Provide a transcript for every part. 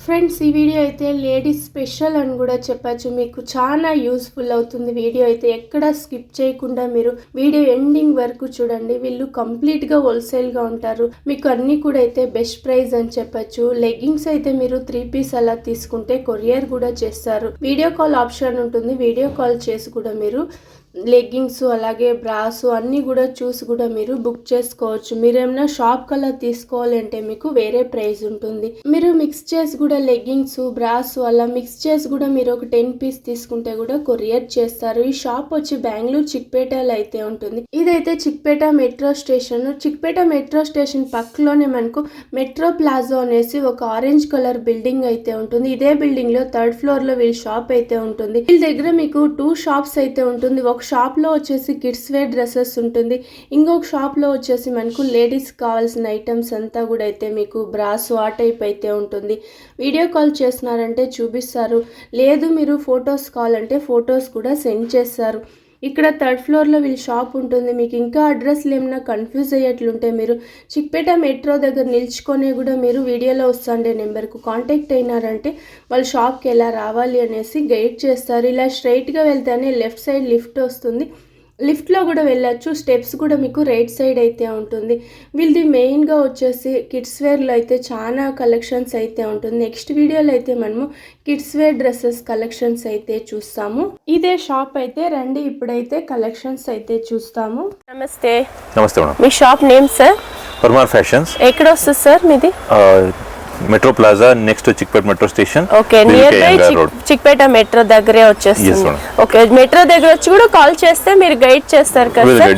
Friends ఈ video అయితే ladies special అని కూడా చెప్పచ్చు. మీకు చాలా యూస్ఫుల్ అవుతుంది వీడియో అయితే. ఎక్కడ స్కిప్ చేయకుండా మీరు వీడియో ఎండింగ్ వరకు చూడండి. వీళ్ళు కంప్లీట్గా హోల్సేల్గా ఉంటారు. మీకు అన్నీ కూడా అయితే బెస్ట్ ప్రైస్ అని చెప్పచ్చు. లెగ్గింగ్స్ అయితే మీరు 3 పీస్ అలా తీసుకుంటే కొరియర్ కూడా చేస్తారు. వీడియో కాల్ ఆప్షన్ ఉంటుంది. వీడియో కాల్ చేసి కూడా మీరు లెగ్గింగ్స్ అలాగే బ్రాస్ అన్నీ కూడా చూసి కూడా మీరు బుక్ చేసుకోవచ్చు. మీరు ఏమైనా షాప్ కల్లా తీసుకోవాలంటే మీకు వేరే ప్రైస్ ఉంటుంది. మీరు మిక్స్ చేసి కూడా లెగ్గింగ్స్ బ్రాస్ అలా మిక్స్ చేసి కూడా మీరు ఒక 10 పీస్ తీసుకుంటే కూడా కొరియర్ చేస్తారు. ఈ షాప్ వచ్చి బెంగళూరు చిక్పేటలో అయితే ఉంటుంది. ఇదైతే Chickpet metro station. Chickpet metro station పక్కలోనే మనకు మెట్రో ప్లాజా అనేసి ఒక ఆరెంజ్ కలర్ బిల్డింగ్ అయితే ఉంటుంది. ఇదే బిల్డింగ్ లో 3rd ఫ్లోర్ లో వీళ్ళ షాప్ అయితే ఉంటుంది. వీళ్ళ దగ్గర మీకు 2 షాప్స్ అయితే ఉంటుంది. ఒక షాప్ లో వచ్చేసి కిడ్స్ వేర్ డ్రెస్సెస్ ఉంటుంది. ఇంకొక షాప్ లో వచ్చేసి మనకు లేడీస్ కావాల్సిన ఐటమ్స్ అంతా కూడా అయితే మీకు బ్రాస్ ఆ టైప్ అయితే ఉంటుంది. వీడియో కాల్ చేస్తున్నారంటే చూపిస్తారు. లేదు మీరు ఫొటోస్ కావాలంటే ఫొటోస్ కూడా సెండ్ చేస్తారు. ఇక్కడ 3rd ఫ్లోర్లో వీళ్ళ షాప్ ఉంటుంది. మీకు ఇంకా అడ్రస్లు ఏమైనా కన్ఫ్యూజ్ అయ్యేట్లుంటే మీరు చిక్పేట మెట్రో దగ్గర నిల్చుకొని కూడా మీరు వీడియోలో వస్తుండే నెంబర్కు కాంటాక్ట్ అయినారంటే వాళ్ళ షాప్కి ఎలా రావాలి అనేసి గైడ్ చేస్తారు. ఇలా స్ట్రైట్గా వెళ్తేనే లెఫ్ట్ సైడ్ లిఫ్ట్ వస్తుంది. లిఫ్ట్లో కూడా వెళ్ళచ్చు. స్టెప్స్ కూడా మీకు రైట్ సైడ్ అయితే ఉంటుంది. వీళ్ళది మెయిన్గా వచ్చేసి కిడ్స్ వేర్లో అయితే చాలా కలెక్షన్స్ అయితే ఉంటుంది. నెక్స్ట్ వీడియోలో అయితే మనము కిడ్స్ వేర్ డ్రెస్సెస్ కలెక్షన్స్ అయితే చూస్తాము. ఇదే షాప్ అయితే రండి ఇప్పుడైతే కలెక్షన్స్ అయితే చూస్తాము. నమస్తే. నమస్తే మేడం. మీ shop name sir? Parmar fashions. ఎక్కడ వస్తుంది సార్ మీది? Metro plaza next Chickpet metro station. Okay, near by Chickpet metro దగ్గరే వచ్చేస్తుంది. ఓకే, మెట్రో దగ్గర వచ్చి కూడా కాల్ చేస్తే మీరు గైడ్ చేస్తారు కదా సార్.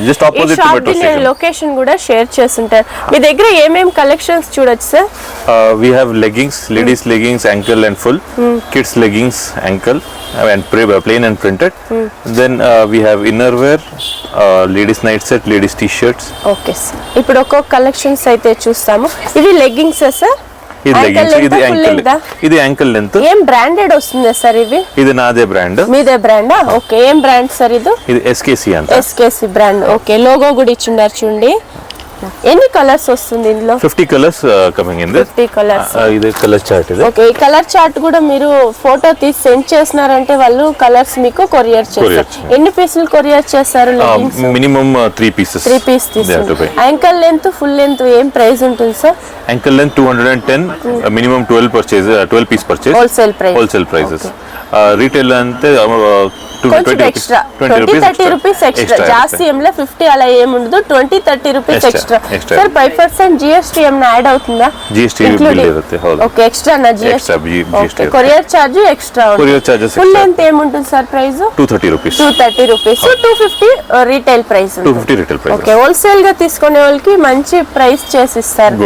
నేను లొకేషన్ కూడా షేర్ చేస్తుంటారు. మీ దగ్గర ఏమేమి కలెక్షన్స్ చూడొచ్చు sir? We have leggings, ladies leggings, ankle and full, kids leggings, ankle and plain and printed. Then we have innerwear, ladies night set, ladies t-shirts. Okay sir, ఇప్పుడు ఒక్కొక్క collections అయితే చూస్తాము. ఇవి లెగ్గింగ్స్ సార్? ఇది leggings, ఇది ankle length. ఏం branded వస్తుంది sir ఇవి? ఇది నాదే బ్రాండ్. మీదే బ్రాండా? ఓకే, ఏం బ్రాండ్ సార్ ఇది? ఇది ఎస్కేసి అంట. SKC brand. ఓకే, లోగో కూడా ఇచ్చున్నారు చూడండి. ఎన్ని కలర్స్ వస్తుంది ఇందులో? 50 కలర్స్ కమింగ్ ఇన్. 50 కలర్స్. ఇది కలర్ చార్ట్. ఇది ఓకే, ఈ కలర్ చార్ట్ కూడా మీరు ఫోటో తీసి సెండ్ చేస్తున్నారంటే వాళ్ళు కలర్స్ మీకు కొరియర్ చేస్తారు. ఎన్ని పీసులు కొరియర్ చేస్తారు? Minimum 3 pieces. 3 పీస్ తీసుకుంటారు. యాంకల్ లెంత్ ఫుల్ లెంత్ ఏం ప్రైస్ ఉంటుంది sir? Ankle length 210, minimum 12 piece purchase. Wholesale prices. Retail అంటే 20 ఎక్స్ట్రా, 20-30 రూపీస్ ఎక్స్ట్రా. జాస్తి ఏంలే 50 అలా ఏముండదు, 20-30 రూపీస్ ఎక్స్ట్రా. సార్ 5% జిఎస్టీ ఏమైనా యాడ్ అవుతుందా? జిఎస్టీ ఓకే, ఎక్స్ట్రా నా GST. Courier charge extra. Full length ఏముంటుంది sir price? 230 rupees. 250 retail price. 250 retail price. Okay, wholesale గా తీసుకునే వాళ్ళకి మంచి ప్రైస్ చేసి ఇస్తారు.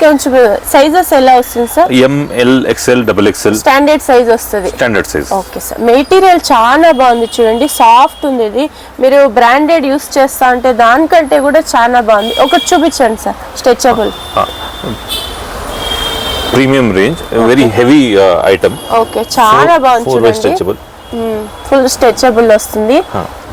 కొంచెం సైజెస్ ఎలా వస్తుంది sir? ML XL XXL standard size వస్తుంది. Standard size. Okay sir, material చాలా బాగుంది చూడండి, సాఫ్ట్ ఉంది. ఇది మీరు బ్రాండెడ్ యూస్ చేస్తా అంటే దానికంటే కూడా చాలా బాగుంది. ఒకటి చూపించండి sir. Stretchable premium range, very heavy item. Okay, చాలా బాగుంది చూడండి. ఫుల్ స్ట్రెచబుల్ వస్తుంది.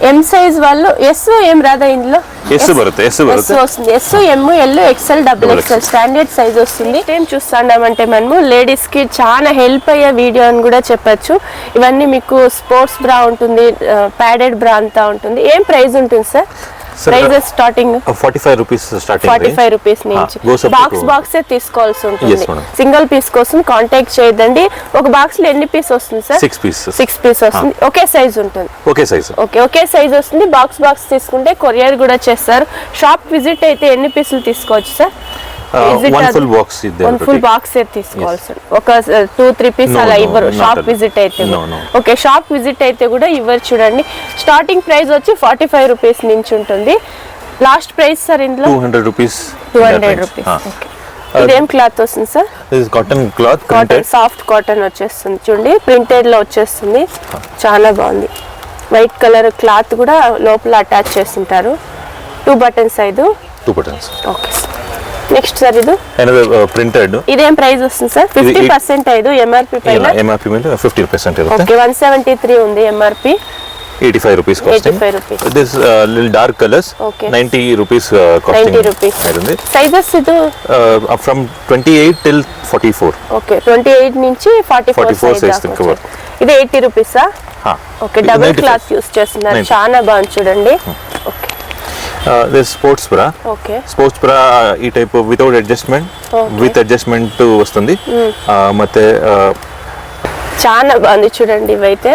ఎం సైజ్ వాళ్ళు ఎస్ ఏం రాదా ఇందులో? ఎస్ వస్తుంది. S, M, L, XL, XXL standard size వస్తుంది. ఏం చూస్తున్నామంటే మనము లేడీస్ కి చాలా హెల్ప్ అయ్యే వీడియో అని కూడా చెప్పొచ్చు. ఇవన్నీ మీకు స్పోర్ట్స్ బ్రా ఉంటుంది, ప్యాడెడ్ బ్రా అంతా ఉంటుంది. ఏం ప్రైస్ ఉంటుంది sir? Prices starting 45 rupees. 45 rupees నుంచి బాక్స్ తీసుకోవాల్సి ఉంటుంది. సింగిల్ పీస్ కోసం కాంటాక్ట్ చేయదండి. ఒక బాక్స్ లో ఎన్ని పీస్ వస్తుంది సార్? 6 పీస్ వస్తుంది. ఒకే సైజ్ ఉంటుంది. ఒకే సైజ్ వస్తుంది. బాక్స్ తీసుకుంటే కొరియర్ కూడా చేస్తారు. షాప్ విజిట్ అయితే ఎన్ని పీసులు తీసుకోవచ్చు సార్? ఫుల్ బాక్స్ తీసుకోవాల్సి. ఒక 2-3 పీస్ అలా ఇవ్వరు షాప్ విజిట్ అయితే. ఓకే, షాప్ విజిట్ అయితే కూడా ఇవ్వరు. చూడండి, స్టార్టింగ్ ప్రైస్ వచ్చి 45 రూపీస్ నుంచి ఉంటుంది. లాస్ట్ ప్రైస్ సార్ ఇందులో 200 రూపీస్. ఇదేం క్లాత్ వస్తుంది సార్? కాటన్, సాఫ్ట్ కాటన్ వచ్చేస్తుంది. చూడండి, ప్రింటెడ్ లో వచ్చేస్తుంది. చాలా బాగుంది. వైట్ కలర్ క్లాత్ కూడా లోపల అటాచ్ చేస్తుంటారు. 2 buttons. 2 buttons. Okay, next sir ఇది ప్రింటెడ్. ఇదేం ప్రైస్ వస్తుంది సార్? 50% ఎంఆర్పి పైన. ఎంఆర్పి మీద 50%. ఓకే, 173 ఉంది MRP. 85 rupees costing. 85 rupees. This little dark colors, Okay. 90 rupees costing. 90 rupees. Sizes ಇದು from 28 till 44. ఓకే 28 నుంచి 44 size think about. ఇది 80 రూపీసా? ఓకే డబుల్ క్లాత్ యూస్ చేస్తున్నారు, చాలా బాగుంది చూడండి. Okay this sports bra. Okay sports bra ఈ type without adjustment, with adjustment వస్తుంది. ಮತ್ತೆ చాలా బాగుంది చూడండి ఇవైతే.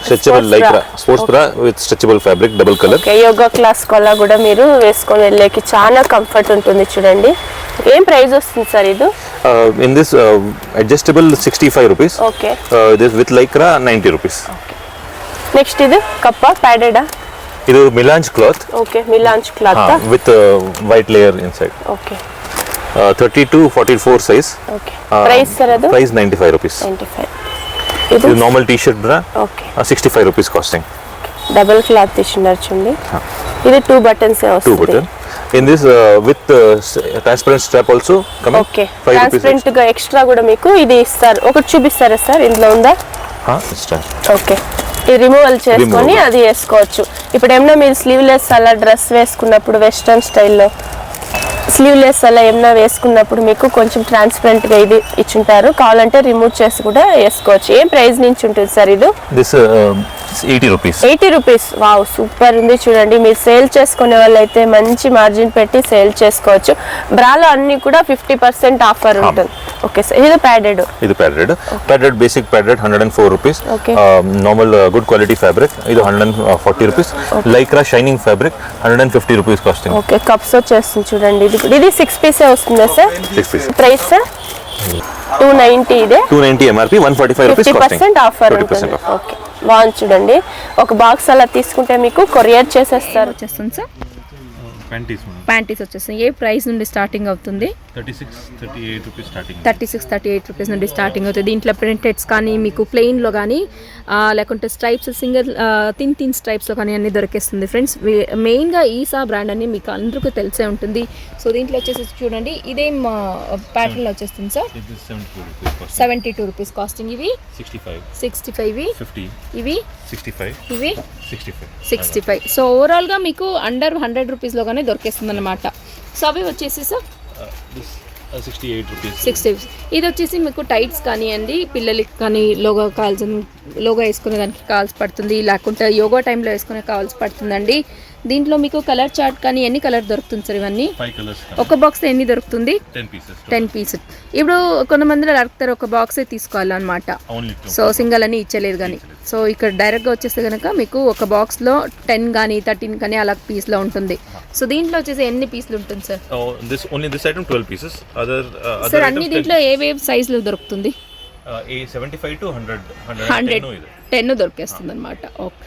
Stretchable lycra sports bra with stretchable fabric, double colour. Okay yoga class కల్లా కూడా మీరు వేసుకొని వెళ్ళేకి చాలా కంఫర్ట్ ఉంటుంది చూడండి. ఏం ప్రైస్ వస్తుంది సార్ ఇది? In this adjustable 65 rupees. Okay This with lycra 90 rupees. Next ఇది కప్ప ప్యాడెడా? ఇది melange cloth. Okay melange cloth with white layer inside. Okay 30 to 44 size. Okay price sir అది? Price 95 rupees. 95. ఇది normal T shirt bra okay 65 rupees costing. Double cloth తీసినారు చూడండి. ఇది 2 buttons Two వస్తుంది. button. In this with transparent strap also coming. Okay 5 rupees. Transparent గా extra కూడా మీకు ఇది ఇస్తారు. ఒకటి చూపిస్తారా సార్ ఇందులో ఉందా? ఓకే ఇది రిమూవల్ చేసుకొని అది వేసుకోవచ్చు. ఇప్పుడు ఏమన్నా మీరు స్లీవ్లెస్ అలా డ్రెస్ వేసుకున్నప్పుడు వెస్ట్రన్ స్టైల్లో స్లీవ్లెస్ అలా ఏమన్నా వేసుకున్నప్పుడు మీకు కొంచెం ట్రాన్స్పరెంట్ గా ఇది ఇచ్చుంటారు, కావాలంటే రిమూవ్ చేసి కూడా వేసుకోవచ్చు. ఏం ప్రైస్ నుంచి ఉంటుంది సార్ ఇది? This 80 rupees. 80 rupees. Wow super ఉంది చూడండి. మీరు సేల్ చేసుకునే వాళ్ళైతే మంచి మార్జిన్ పెట్టి సేల్ చేసుకోవచ్చు. బ్రాలో అన్ని కూడా 50% ఆఫర్ ఉంటుంది. ఓకే సార్ ఇది ప్యాడెడ్. ఇది padded basic padded 104 rupees. Okay. Normal good quality fabric ఇది 140 rupees. Lycra shining fabric 150 rupees costing. Okay cups వచ్చేస్తుంది చూడండి. ఇది 6 పీస్ వస్తుందా సార్? 6 pieces. Price sir 290. ఇదే 290 MRP 145 rupees costing. 50% ఆఫర్ ఉంటుంది. ఓకే బాగుంది చూడండి. ఒక బాక్స్ అలా తీసుకుంటే మీకు కొరియర్ చేసేస్తారు. వచ్చేస్తుంది సార్ ప్యాంటీస్ వచ్చేస్తుంది. ఏ ప్రైస్ నుండి స్టార్టింగ్ అవుతుంది? 36-38 రూపీస్ స్టార్టింగ్. 36-38 రూపీస్ నుండి స్టార్టింగ్ అవుతుంది. దీంట్లో ప్రింటెడ్స్ కానీ మీకు ప్లెయిన్లో కానీ లేకుంటే స్ట్రైప్స్ సింగిల్ థిన్ స్ట్రైప్స్లో కానీ అన్నీ దొరికేస్తుంది ఫ్రెండ్స్. మెయిన్గా ఈసా బ్రాండ్ అని మీకు అందరికీ తెలిసే ఉంటుంది. సో దీంట్లో వచ్చేసి చూడండి ఇదేం ప్యాటర్న్లో వచ్చేస్తుంది సార్? 72 rupees casting. ఇవి 65, ఇవి 65. సో ఓవరాల్గా మీకు అండర్ 100 రూపీస్లోగానే దొరికేస్తుంది అనమాట. సో అవి వచ్చేసి సార్ 68 రూపీస్. 60. ఇది వచ్చేసి మీకు టైట్స్ కానివ్వండి, పిల్లలకి కానీ లోగా వేసుకునే దానికి కావాల్సి పడుతుంది, లేకుంటే యోగా టైంలో వేసుకునే కావాల్సి పడుతుందండి. దీంట్లో మీకు కలర్ చార్ట్ కానీ ఎన్ని కలర్ దొరుకుతుంది సార్? ఇవన్నీ 5 కలర్స్. ఒక బాక్స్ ఎన్ని దొరుకుతుంది? 10 pieces. ఇప్పుడు కొంతమందిలో అడుగుతారు ఒక బాక్సే తీసుకోవాలన్నమాట. సో సింగల్ అని ఇచ్చలేదు కానీ. సో ఇక్కడ డైరెక్ట్గా వచ్చేస్తే కనుక మీకు ఒక బాక్స్లో 10 కానీ 13 కానీ అలా పీస్లో ఉంటుంది. సో దీంట్లో వచ్చేసి ఎన్ని పీసులు ఉంటుంది sir? Only this item 12 pieces. Sir అన్ని దీంట్లో ఏ సైజులో దొరుకుతుంది? 75 to 110 దొరికేస్తుంది అనమాట. ఓకే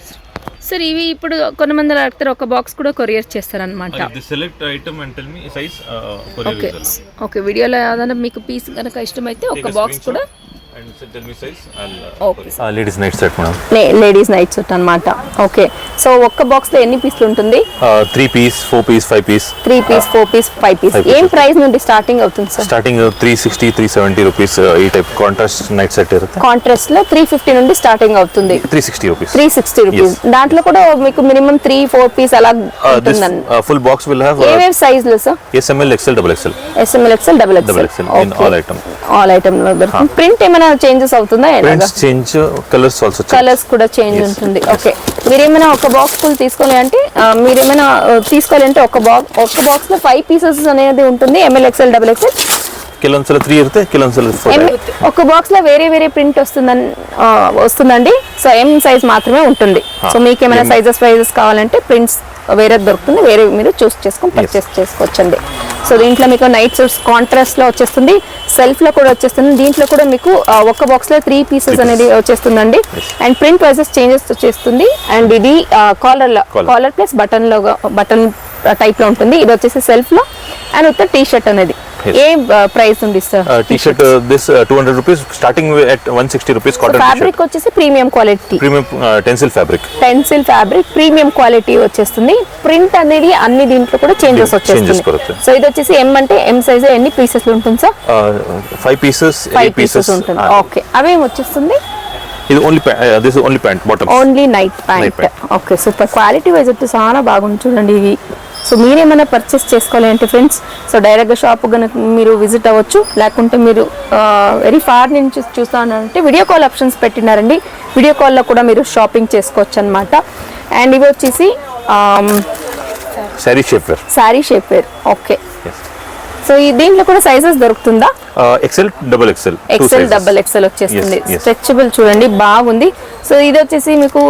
సార్ ఇవి ఇప్పుడు కొంతమంది అడుగుతారు ఒక బాక్స్ కూడా కొరియర్ చేస్తారనమాట. Select item and tell me size. Okay వీడియోలో ఏదైనా మీకు పీస్ కనుక ఇష్టమైతే ఒక బాక్స్ కూడా. Ladies night set madam. Ladies night set అన్నమాట. ఓకే సో ఒక్క బాక్స్ లో ఎన్ని పీసులు ఉంటుంది? 3 piece, 4 piece, 5 piece. 3 piece, 4 piece, 5 piece. ఏం ప్రైస్ నుండి స్టార్టింగ్ అవుతుంది సార్? Starting 360, 370 rupees. ఈ టైప్ కాంట్రాస్ట్ నైట్ సెట్ ఇರುತ್ತೆ. కాంట్రాస్ట్ లో 350 నుండి స్టార్టింగ్ అవుతుంది. 360 rupees. 360 రూపీస్. దాంట్లో కూడా మీకు మినిమం 3-4 పీస్ అలా ఉంటుందండి. Full box will have ఏవేవి సైజులు sir? SML, XL, XXL. SML, XL, XXL. in all item. All item లో దొరుకుతుంది. ప్రింట్ ఏమైనా చేంజెస్ అవుతుందా? Prints change, colors also change. Colours కూడా చేంజ్ ఉంటుంది. ఓకే మీరేమైనా ఒక బాక్స్ ఫుల్ తీసుకోవాలి అంటే మీరేమైనా తీసుకోవాలంటే ఒక బాక్స్ లో 5 పీసెస్ అనేది ఉంటుంది. ML, XL, XXL. ಕೆಲವೊಂದ್ಸಲ 3 ಇರುತ್ತೆ, ಕೆಲವೊಂದ್ಸಲ 4. ఒక బాక్స్ లో వేరే ప్రింట్ వస్తుందండి. సో M సైజ్ మాత్రమే ఉంటుంది. సో మీకు ఏమైనా సైజెస్ కావాలంటే ప్రింట్స్ వేరే దొరుకుతుంది, వేరే మీరు చూస్ చేసుకొని పర్చేస్ చేసుకోవచ్చండి. సో దీంట్లో మీకు నైట్ సూట్స్ కాంట్రాస్ట్ లో వచ్చేస్తుంది, సెల్ఫ్ లో కూడా వచ్చేస్తుంది. దీంట్లో కూడా మీకు ఒక బాక్స్ లో 3 పీసెస్ అనేది వచ్చేస్తుందండి. అండ్ ప్రింట్ వైజెస్ చేంజెస్ వచ్చేస్తుంది. అండ్ ఇది కాలర్ ప్లస్ బటన్ టైప్ లో ఉంటుంది. ఇది వచ్చేసి సెల్ఫ్ లో అండ్ విత్ టీ షర్ట్ అనేది. ఏ ప్రైస్ ఉంది sir? T shirt this 200 rupees starting at 160 rupees. Cotton fabric వచ్చేసి premium quality, Tencel fabric premium quality వచ్చేస్తుంది. ప్రింట్ అనేది అన్ని దీంట్లో కూడా చేంజెస్ వచ్చేస్తుంది. సో ఇది వచ్చేసి M అంటే M సైజ్ ఎన్ని పీసెస్ ఉంటుంది సార్? 5 pieces, 8 pieces ఉంటుంది. ఓకే అవేం వచ్చేస్తుంది? ఇది only this only pant bottom. Only night pant. Okay, super. Quality wise అయితే చాలా బాగుంది చూడండి ఇవి. సో మీరేమైనా పర్చేస్ చేసుకోవాలి అంటే ఫ్రెండ్స్, సో డైరెక్ట్గా షాప్ కనుక మీరు విజిట్ అవ్వచ్చు. లేకుంటే మీరు వెరీ ఫార్ నుంచి చూస్తానంటే వీడియో కాల్ ఆప్షన్స్ పెట్టినారండి. వీడియో కాల్లో కూడా మీరు షాపింగ్ చేసుకోవచ్చు అనమాట. అండ్ ఇవి వచ్చేసి sari shapewear. Sari shapewear. Okay, so ఈ దీంట్లో కూడా సైజెస్ దొరుకుతుందా? XL, double XL, XL, double XL వచ్చేస్తుంది. స్ట్రెచబుల్ చూడండి బాగుంది. సో ఇది వచ్చేసి మీకు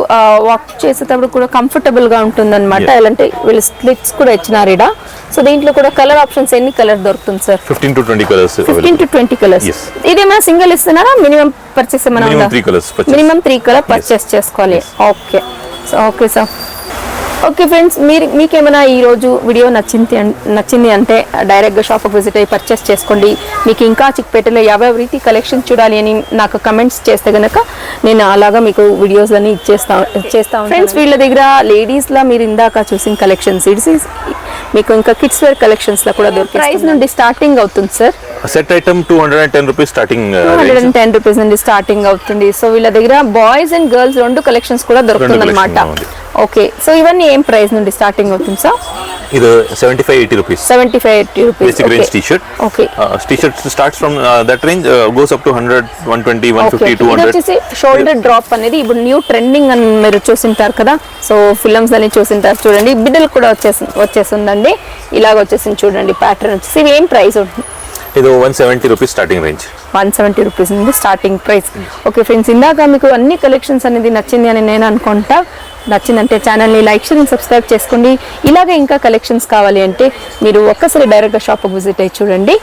వాక్ చేసేటప్పుడు కూడా కంఫర్టబుల్ గా ఉంటుంది అనమాట. ఎలాంటి వీళ్ళు స్లిట్స్ కూడా ఇచ్చినారు ఇక్కడ. సో దీంట్లో కూడా కలర్ ఆప్షన్స్ ఎన్ని కలర్ దొరుకుతుంది sir? 15 to 20 colours. 15 to 20 colours. ఇదేమైనా సింగిల్ ఇస్తున్నారా? మినిమం పర్చేస్ ఏమైనా ఉందా? మినిమం 3 కలర్ పర్చేస్ చేసుకోవాలి. Okay, so okay sir. Okay friends, మీకేమైనా ఈరోజు వీడియో నచ్చింది అంటే డైరెక్ట్గా షాప్కి విజిట్ అయ్యి పర్చేస్ చేసుకోండి. మీకు ఇంకా చిక్పేటలో యాభై రీతి కలెక్షన్ చూడాలి అని నాకు కమెంట్స్ చేస్తే కనుక నేను అలాగా మీకు వీడియోస్ అన్ని చేస్తాను ఫ్రెండ్స్. వీళ్ళ దగ్గర లేడీస్లో మీరు ఇందాక చూసిన కలెక్షన్స్ మీకు ఇంకా కిడ్స్ వేర్ కలెక్షన్స్లో కూడా దొరుకుతాయి. ప్రైస్ నుండి స్టార్టింగ్ అవుతుంది sir? Set item 210 rupees starting. 210 rupees నుండి స్టార్టింగ్ అవుతుంది. సో వీళ్ళ దగ్గర బాయ్స్ అండ్ గర్ల్స్ రెండు కలెక్షన్స్ కూడా దొరుకుతుంది అనమాట. ఓకే, సో ఇవన్నీ ఏం ప్రైస్ నుండి స్టార్టింగ్ అవుతుంది సార్? ఇది 75-80 rupees. 75-80 rupees. Basic range T-shirt. Okay, T-shirt starts from that range, goes up to 100, 120, 150, 200. ఇది వచ్చేసి షోల్డర్ డ్రాప్ అనేది ఇప్పుడు న్యూ ట్రెండింగ్ అని మీరు చూసింటారు కదా. సో ఫిల్మ్స్ అని చూసింటారు చూడండి. బిడ్డలు కూడా వచ్చేసిందండి. ఇలాగ వచ్చేసింది చూడండి ప్యాటర్న్ వచ్చేసి. ఇవి ఏం ప్రైస్ ఉంటుంది? ఇది 170 రూపీస్ స్టార్టింగ్ రేంజ్. 170 రూపీస్ నుండి స్టార్టింగ్ ప్రైస్. ఓకే ఫ్రెండ్స్, ఇందాక మీకు అన్ని కలెక్షన్స్ అనేది నచ్చింది అని నేను అనుకుంటా. నచ్చిందంటే ఛానల్ని లైక్ చేసి సబ్స్క్రైబ్ చేసుకోండి. ఇలాగే ఇంకా కలెక్షన్స్ కావాలి అంటే మీరు ఒక్కసారి డైరెక్ట్గా షాప్కి విజిట్ అయ్యి చూడండి.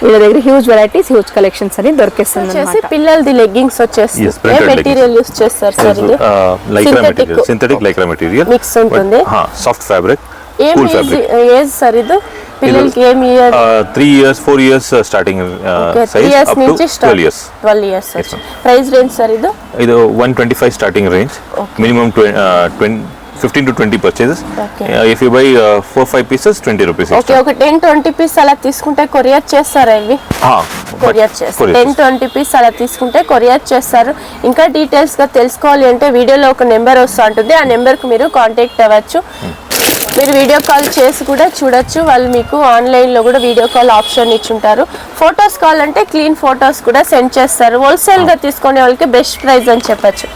వీళ్ళ దగ్గర హ్యూజ్ వెరైటీస్, హ్యూజ్ కలెక్షన్స్ అని దొరికేస్తుంది. పిల్లలది లెగ్గింగ్స్ వచ్చేస్తుంది. మెటీరియల్ యూస్ చేస్తారు సార్? ఇది సింథటిక్ లైక్రా మెటీరియల్ మిక్స్ ఉంటుంది. సాఫ్ట్ ఫ్యాబ్రిక్, ఏం కూల్ ఫ్యాబ్రిక్. ఏజ్ సార్ ఇది పిల్లలకి? ఏం year? 3 years, 4 years starting size up to 12 years. 12 years. Price range sir ఇది? ఇది 125 starting range. Minimum 15 to 20 purchases. If you buy 4-5 pieces, 20 rupees. Okay, ఒక 10-20 piece అలా తీసుకుంటే కొరియర్ చేస్తారా ఇవి? కొరియర్ చేస్తారు. 10-20 పీస్ అలా తీసుకుంటే కొరియర్ చేస్తారు. ఇంకా డీటెయిల్స్ గా తెలుసుకోవాలి అంటే వీడియోలో ఒక నెంబర్ వస్తూ ఉంటుంది. ఆ నెంబర్కి మీరు కాంటాక్ట్ అవ్వచ్చు. మీరు వీడియో కాల్ చేసి కూడా చూడొచ్చు. వాళ్ళు మీకు ఆన్లైన్లో కూడా వీడియో కాల్ ఆప్షన్ ఇచ్చుంటారు. ఫొటోస్ కావాలంటే క్లీన్ ఫొటోస్ కూడా సెండ్ చేస్తారు. హోల్సేల్గా తీసుకునే వాళ్ళకి బెస్ట్ ప్రైస్ అని చెప్పచ్చు.